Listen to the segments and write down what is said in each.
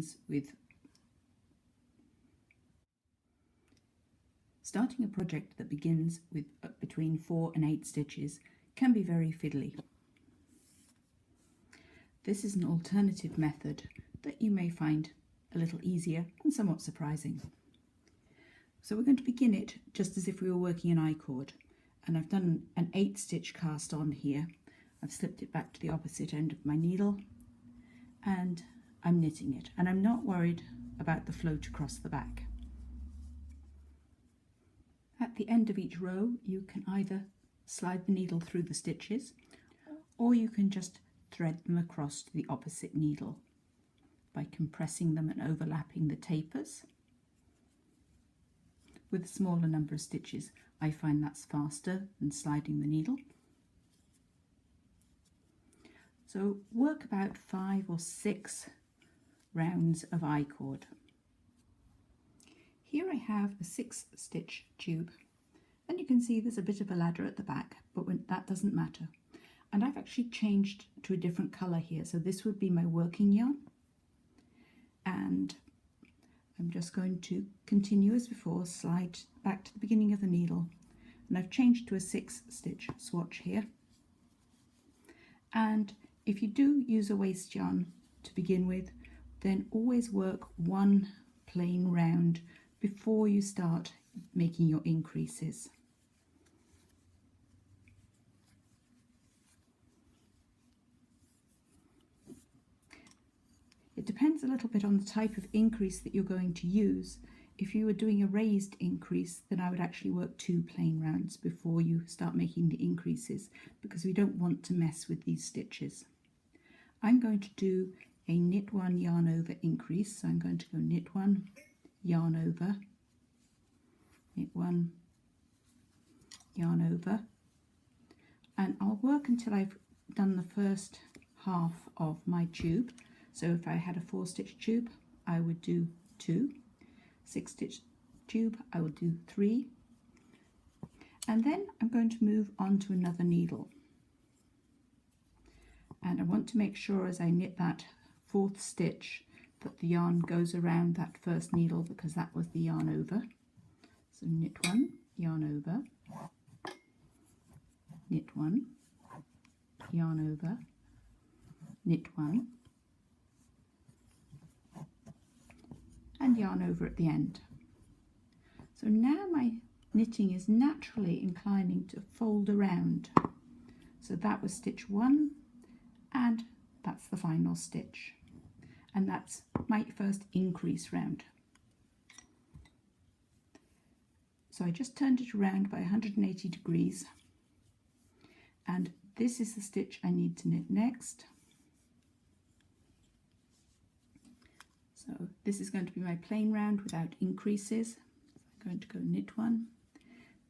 begins with starting a project that begins with between 4 and 8 stitches can be very fiddly. This is an alternative method that you may find a little easier and somewhat surprising. So we're going to begin it just as if we were working an I-cord, and I've done an 8-stitch cast on here. I've slipped it back to the opposite end of my needle and I'm knitting it, and I'm not worried about the float across the back. At the end of each row you can either slide the needle through the stitches, or you can just thread them across to the opposite needle by compressing them and overlapping the tapers. With a smaller number of stitches, I find that's faster than sliding the needle. So work about 5 or 6 rounds of I-cord. Here I have a 6-stitch tube, and you can see there's a bit of a ladder at the back, but that doesn't matter. And I've actually changed to a different colour here, so this would be my working yarn. And I'm just going to continue as before, slide back to the beginning of the needle, and I've changed to a 6-stitch swatch here. And if you do use a waste yarn to begin with, then always work one plain round before you start making your increases. It depends a little bit on the type of increase that you're going to use. If you were doing a raised increase, then I would actually work 2 plain rounds before you start making the increases, because we don't want to mess with these stitches. I'm going to do a knit 1 yarn over increase, so I'm going to go knit 1 yarn over, knit 1 yarn over, and I'll work until I've done the first half of my tube. So if I had a 4-stitch tube, I would do 2, 6-stitch tube, I will do 3, and then I'm going to move on to another needle. And I want to make sure as I knit that 4th stitch that the yarn goes around that first needle, because that was the yarn over. So knit 1, yarn over, knit 1, yarn over, knit 1, and yarn over at the end. So now my knitting is naturally inclining to fold around. So that was stitch 1, and that's the final stitch, and that's my first increase round. So I just turned it around by 180 degrees, and this is the stitch I need to knit next. So this is going to be my plain round without increases. I'm going to go knit 1,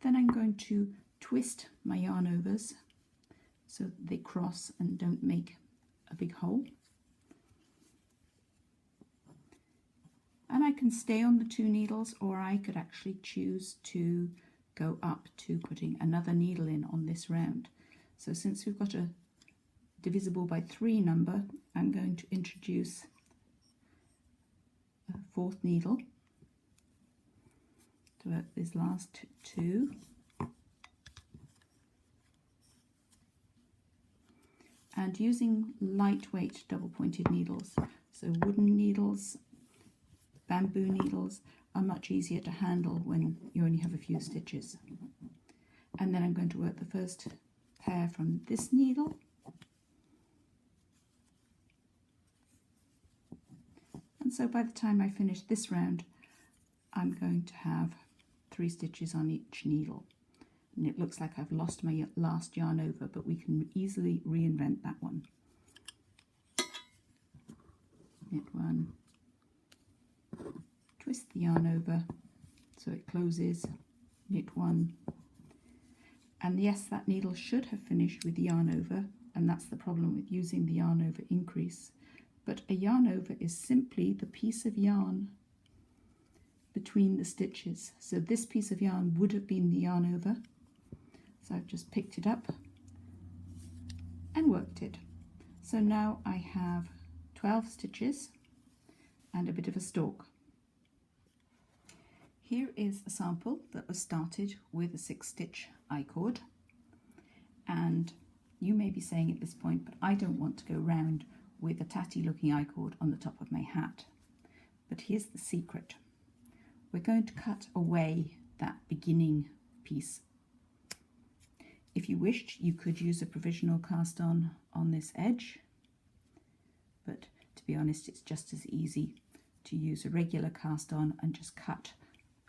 then I'm going to twist my yarn overs so that they cross and don't make a big hole. And I can stay on the 2 needles, or I could actually choose to go up to putting another needle in on this round. So since we've got a divisible by 3 number, I'm going to introduce a 4th needle to work these last 2. And using lightweight double-pointed needles, so wooden needles, bamboo needles are much easier to handle when you only have a few stitches. And then I'm going to work the first pair from this needle, and so by the time I finish this round, I'm going to have 3 stitches on each needle. And it looks like I've lost my last yarn over, but we can easily reinvent that one. Knit 1, twist the yarn over so it closes, knit 1, and yes, that needle should have finished with the yarn over, and that's the problem with using the yarn over increase. But a yarn over is simply the piece of yarn between the stitches. So this piece of yarn would have been the yarn over. So I've just picked it up and worked it. So now I have 12 stitches, and and a bit of a stalk. Here is a sample that was started with a 6-stitch I-cord, and you may be saying at this point, but I don't want to go round with a tatty looking I-cord on the top of my hat. But here's the secret. We're going to cut away that beginning piece. If you wished, you could use a provisional cast on this edge, but to be honest, it's just as easy to use a regular cast on and just cut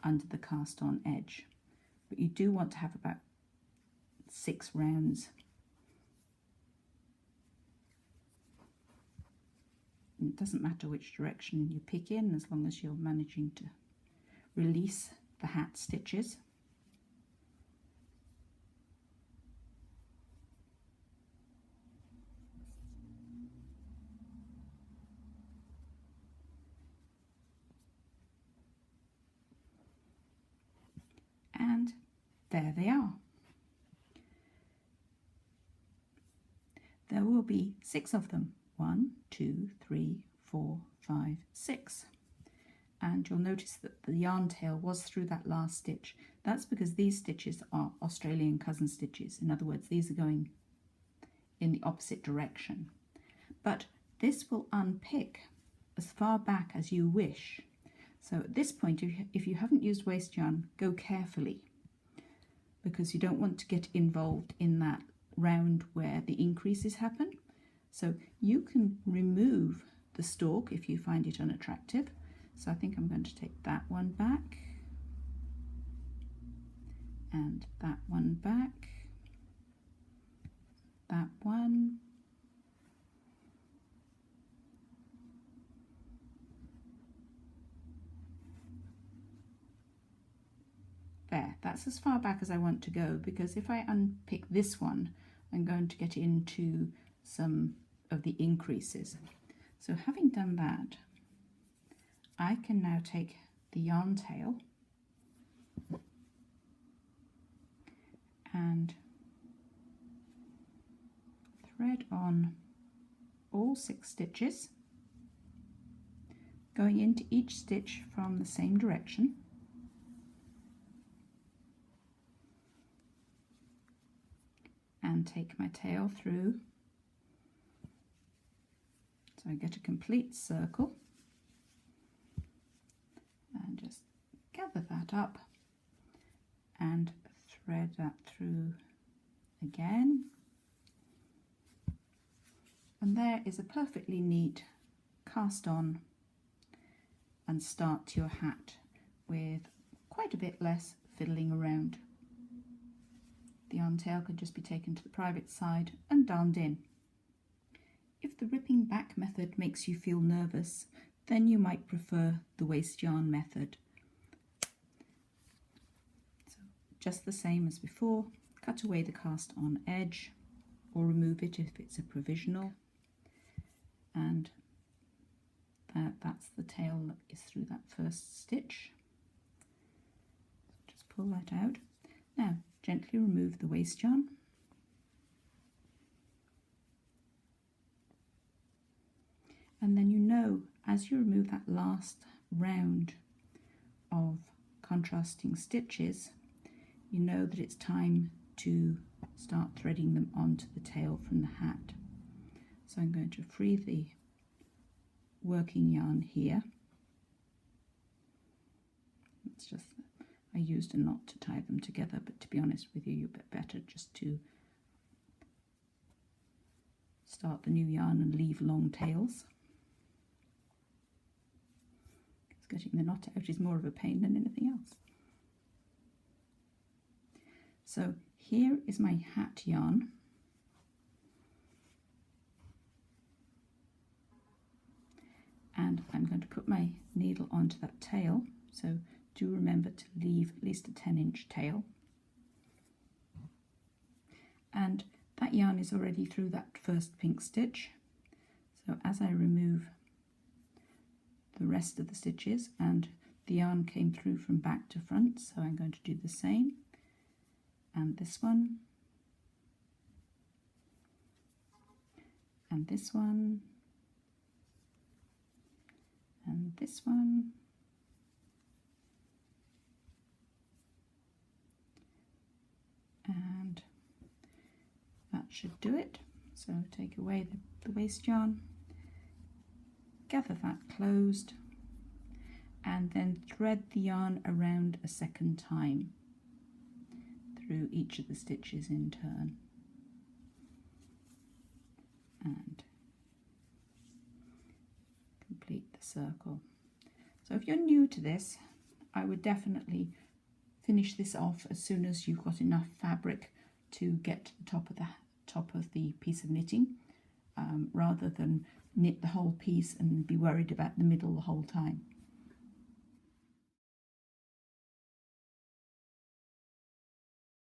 under the cast on edge. But you do want to have about 6 rounds. And it doesn't matter which direction you pick in, as long as you're managing to release the hat stitches. And there they are. There will be 6 of them. 1, 2, 3, 4, 5, 6. And you'll notice that the yarn tail was through that last stitch. That's because these stitches are Australian cousin stitches. In other words, these are going in the opposite direction. But this will unpick as far back as you wish. So at this point, if you haven't used waste yarn, go carefully, because you don't want to get involved in that round where the increases happen. So you can remove the stalk if you find it unattractive. So I think I'm going to take that one back and that one back, that one, there. That's as far back as I want to go, because if I unpick this one, I'm going to get into some of the increases. So having done that, I can now take the yarn tail and thread on all 6 stitches, going into each stitch from the same direction. And take my tail through, so I get a complete circle, and just gather that up and thread that through again, and there is a perfectly neat cast on and start to your hat with quite a bit less fiddling around. The yarn tail could just be taken to the private side and darned in. If the ripping back method makes you feel nervous, then you might prefer the waste yarn method. So just the same as before, cut away the cast on edge or remove it if it's a provisional, and that's the tail that is through that first stitch. Just pull that out. Now gently remove the waste yarn, and then as you remove that last round of contrasting stitches, you know that it's time to start threading them onto the tail from the hat. So I'm going to free the working yarn here. It's just, I used a knot to tie them together, but to be honest with you, you'd better just to start the new yarn and leave long tails. Because getting the knot out is more of a pain than anything else. So here is my hat yarn. And I'm going to put my needle onto that tail, so do remember to leave at least a 10-inch tail. And that yarn is already through that first pink stitch, so as I remove the rest of the stitches, and the yarn came through from back to front, so I'm going to do the same, and this one, and this one, and this one. And that should do it. So take away the waste yarn, gather that closed, and then thread the yarn around a second time through each of the stitches in turn. And complete the circle. So if you're new to this, I would definitely finish this off as soon as you've got enough fabric to get to the top of the piece of knitting, rather than knit the whole piece and be worried about the middle the whole time.